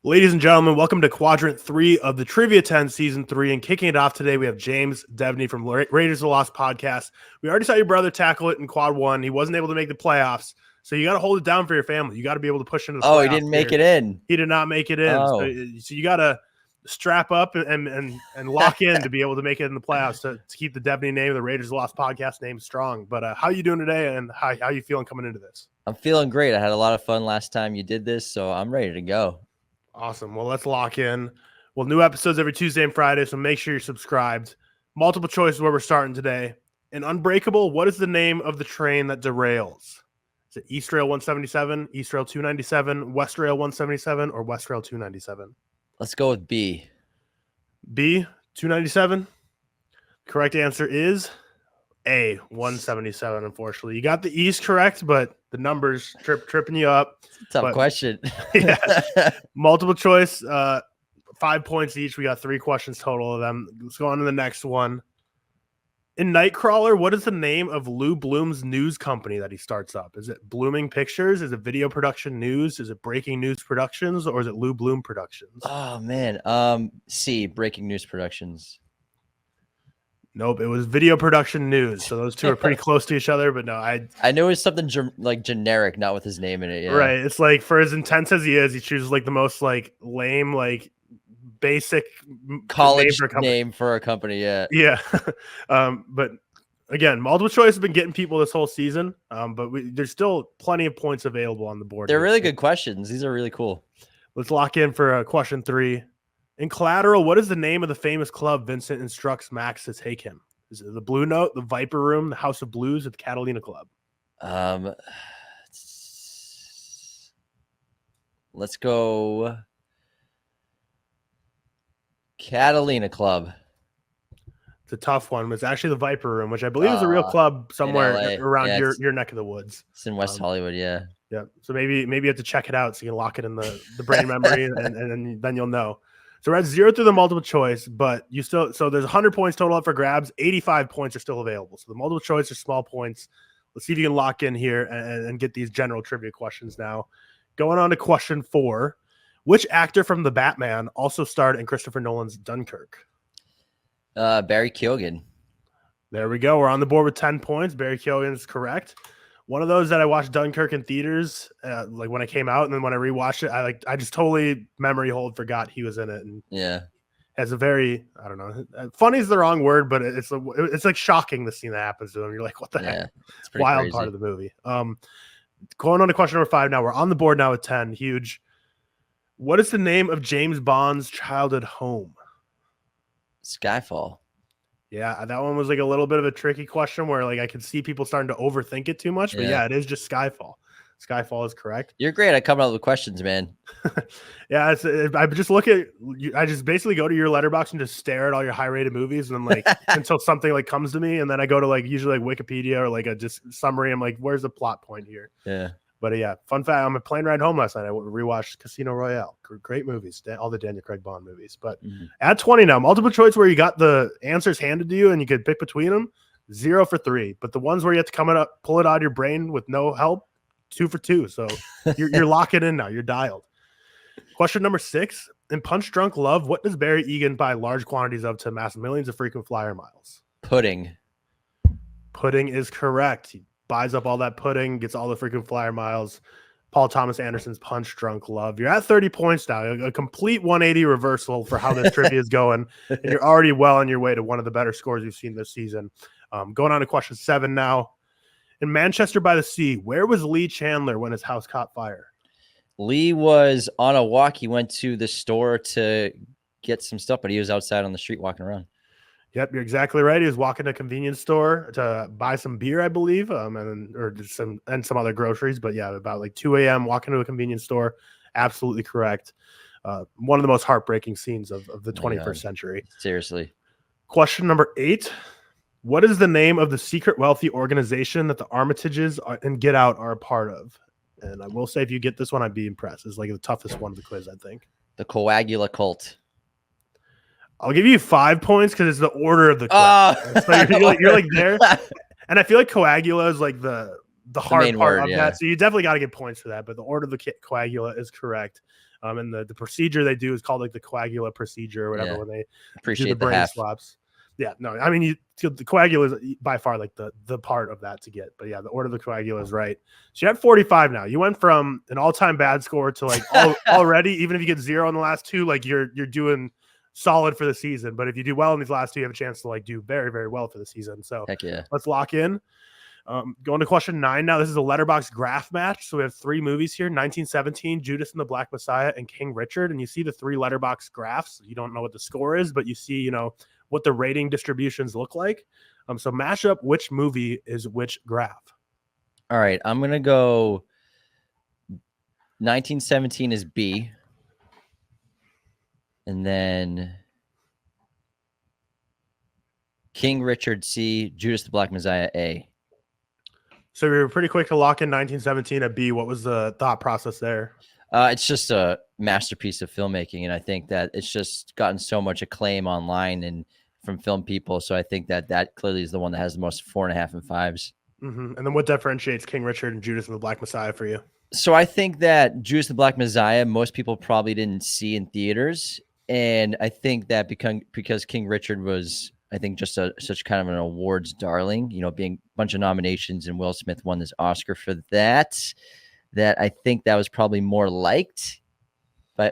Ladies and gentlemen, welcome to Quadrant 3 of the Trivia 10 Season 3. And kicking it off today, we have James Deveney from Raiders of the Lost Podcast. We already saw your brother tackle it in Quad 1. He wasn't able to make the playoffs, so you got to hold it down for your family. You got to be able to push into the playoffs. Oh, he didn't make it in. He did not make it in. Oh. So you got to strap up and lock in to be able to make it in the playoffs to keep the Deveney name, the Raiders of the Lost Podcast name strong. But how you doing today, and how you feeling coming into this? I'm feeling great. I had a lot of fun last time you did this, so I'm ready to go. Awesome. Well, let's lock in. Well, new episodes every Tuesday and Friday, so make sure you're subscribed. Multiple choice is where we're starting today. In Unbreakable, what is the name of the train that derails? Is it East Rail 177, East Rail 297, West Rail 177, or West Rail 297? Let's go with B. B, 297. Correct answer is A, 177, unfortunately. You got the East correct, but the numbers tripping you up. Tough question. Yeah. Multiple choice, 5 points each. We got 3 questions total of them. Let's go on to the next one. In Nightcrawler, what is the name of Lou Bloom's news company that he starts up? Is it Blooming Pictures? Is it Video Production News? Is it Breaking News Productions? Or is it Lou Bloom Productions? Oh, man. C, Breaking News Productions. Nope, it was Video Production News. So those two are pretty close to each other, but no, I know it's something like generic, not with his name in it. Yeah. Right. It's like, for as intense as he is, he chooses like the most like lame, like basic college name for a company. Yeah. Yeah. But again, multiple choice has been getting people this whole season. But there's still plenty of points available on the board. They're really good questions. These are really cool. Let's lock in for question 3. In Collateral, what is the name of the famous club Vincent instructs Max to take him? Is it the Blue Note, the Viper Room, the House of Blues, or the Catalina Club? Let's go Catalina Club. It's a tough one. It's actually the Viper Room, which I believe is a real club somewhere around your neck of the woods. It's in West Hollywood, yeah. Yeah. So maybe you have to check it out so you can lock it in the brain memory, and then you'll know. So we're at 0 through the multiple choice, but so there's 100 points total up for grabs. 85 points are still available. So the multiple choice are small points. Let's see if you can lock in here and get these general trivia questions now. Going on to question 4. Which actor from The Batman also starred in Christopher Nolan's Dunkirk? Barry Keoghan. There we go. We're on the board with 10 points. Barry Keoghan is correct. One of those that I watched Dunkirk in theaters, like when it came out, and then when I rewatched it, I just totally memory hold forgot he was in it. And yeah, has a very, I don't know, funny is the wrong word, but it's like shocking the scene that happens to him. You're like, what the heck? It's pretty wild crazy. Part of the movie. Going on to question number 5 now. We're on the board now with 10. Huge. What is the name of James Bond's childhood home? Skyfall. Yeah, that one was like a little bit of a tricky question where like I could see people starting to overthink it too much, but yeah, it is just Skyfall. Skyfall is correct. You're great at coming up with questions, man. Yeah, I just look at I just basically go to your Letterboxd and just stare at all your high-rated movies, and then like until something like comes to me, and then I go to like usually like Wikipedia or like a just summary. I'm like, where's the plot point here? Yeah. But yeah, fun fact, on my plane ride home last night, I rewatched Casino Royale. Great movies, all the Daniel Craig Bond movies. But at 20 now, multiple choice where you got the answers handed to you and you could pick between them, 0 for 3. But the ones where you have to pull it out of your brain with no help, 2 for 2. So you're locking in now. You're dialed. Question number 6. In Punch Drunk Love, what does Barry Egan buy large quantities of to amass millions of frequent flyer miles? Pudding. Pudding is correct. He buys up all that pudding, gets all the freaking flyer miles. Paul Thomas Anderson's Punch Drunk Love. You're at 30 points now. A complete 180 reversal for how this trivia is going. And you're already well on your way to one of the better scores you've seen this season. Going on to question 7 now. In Manchester by the Sea, where was Lee Chandler when his house caught fire? Lee was on a walk. He went to the store to get some stuff, but he was outside on the street walking around. Yep, you're exactly right. He was walking to a convenience store to buy some beer, I believe, and some other groceries. But yeah, about like 2 a.m. walking to a convenience store. Absolutely correct. One of the most heartbreaking scenes of the 21st century. Seriously. Question number 8. What is the name of the secret wealthy organization that the Armitages and Get Out are a part of? And I will say, if you get this one, I'd be impressed. It's like the toughest one of the quiz, I think. The Coagula Cult. I'll give you 5 points because it's the order of the quiz. So you're like there. And I feel like Coagula is like the hard part of that. So you definitely got to get points for that. But the order of the Coagula is correct. And the procedure they do is called like the coagula procedure or whatever, when they appreciate do the brain half. swaps. Yeah, no, I mean, the coagula is by far like the part of that to get, but yeah, the order of the coagula is right. So you're at 45 now. You went from an all-time bad score to like already, even if you get 0 in the last 2, like you're doing solid for the season. But if you do well in these last 2, you have a chance to like do very, very well for the season. So heck yeah, let's lock in. Going to question 9 now. This is a Letterboxd graph match. So we have 3 movies here: 1917, Judas and the Black Messiah, and King Richard. And you see the 3 Letterboxd graphs. You don't know what the score is, but you see, what the rating distributions look like. So mash up which movie is which graph. All right, I'm gonna go 1917 is B, and then King Richard C, Judas the Black Messiah A. So we were pretty quick to lock in 1917 at B. What was the thought process there? It's just a masterpiece of filmmaking, and I think that it's just gotten so much acclaim online and from film people. So I think that clearly is the one that has the most 4.5 and 5s. And then what differentiates King Richard and Judas and the Black Messiah for you? So I think that Judas the Black Messiah, most people probably didn't see in theaters. And I think that because King Richard was, I think, just such kind of an awards darling, being a bunch of nominations, and Will Smith won this Oscar for that I think that was probably more liked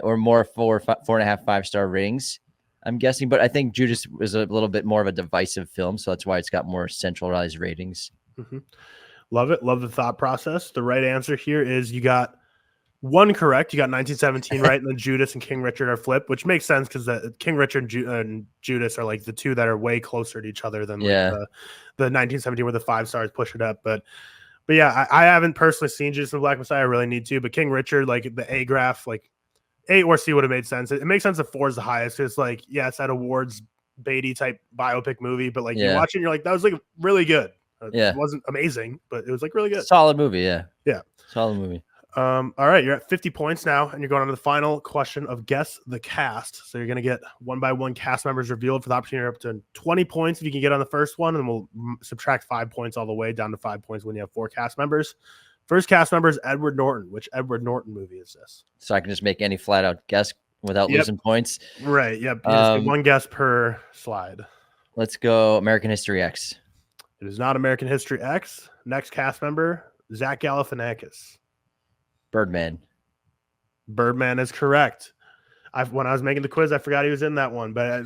or more 4.5, 5-star ratings, I'm guessing. But I think Judas was a little bit more of a divisive film, so that's why it's got more centralized ratings. Love it. Love the thought process. The right answer here is you got 1 correct. You got 1917 right, and then Judas and King Richard are flipped, which makes sense because King Richard and Judas are like the 2 that are way closer to each other than like the 1917 where the 5 stars push it up. But yeah, I haven't personally seen Judas and the Black Messiah. I really need to. But King Richard, like the A graph, like A or C would have made sense. It makes sense if 4 is the highest. It's like, yeah, it's that awards baity type biopic movie, but like you watch it and you're like, that was like really good. It wasn't amazing, but it was like really good. Solid movie, yeah. Solid movie. All right, you're at 50 points now, and you're going on to the final question of guess the cast. So you're going to get 1 by 1 cast members revealed for the opportunity up to 20 points if you can get on the first one, and then we'll subtract 5 points all the way down to 5 points when you have 4 cast members. First cast member is Edward Norton. Which Edward Norton movie is this? So I can just make any flat out guess without losing points. Right. Yep. You just get 1 guess per slide. Let's go American History X. It is not American History X. Next cast member, Zach Galifianakis. Birdman. Birdman is correct. When I was making the quiz, I forgot he was in that one. But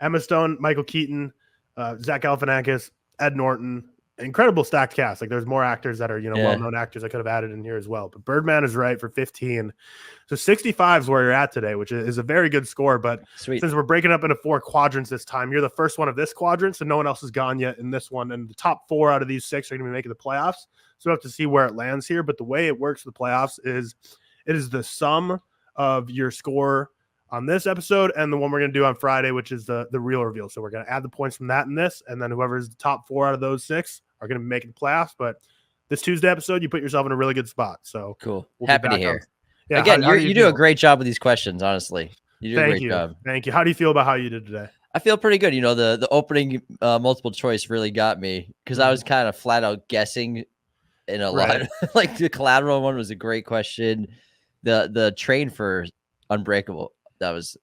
Emma Stone, Michael Keaton, Zach Galifianakis, Ed Norton. Incredible stacked cast. Like there's more actors that are well-known actors I could have added in here as well. But Birdman is right for 15. So 65 is where you're at today, which is a very good score. But since we're breaking up into 4 quadrants this time, you're the first one of this quadrant, so no one else has gone yet in this one. And the top 4 out of these 6 are going to be making the playoffs. So we have to see where it lands here. But the way it works for the playoffs is it is the sum of your score on this episode and the one we're going to do on Friday, which is the real reveal. So we're going to add the points from that and this, and then whoever's the top 4 out of those 6 are going to be making the playoffs. But this Tuesday episode, you put yourself in a really good spot. So cool. Happy to hear. Yeah, again, you do a great job with these questions, honestly. You do a great job. Thank you. How do you feel about how you did today? I feel pretty good. The opening multiple choice really got me because I was kind of flat out guessing in a lot. Like the collateral one was a great question. The train for Unbreakable, that was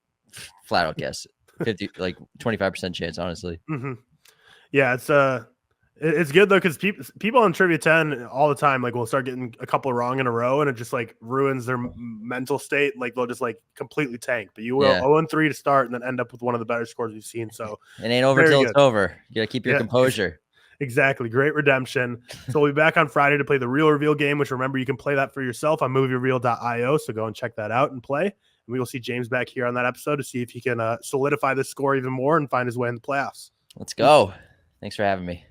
flat out guess. 25% chance, honestly. Yeah, it's good though because people on Trivia 10 all the time will start getting a couple wrong in a row, and it just ruins their mental state. Like they'll just completely tank. But you will 0-3 to start, and then end up with one of the better scores we've seen. So it ain't over till it's over. You gotta keep your composure. Exactly. Great redemption. So we'll be back on Friday to play the Real Reveal game, which remember you can play that for yourself on moviereel.io. So go and check that out and play. And we will see James back here on that episode to see if he can solidify this score even more and find his way in the playoffs. Let's go. Thanks for having me.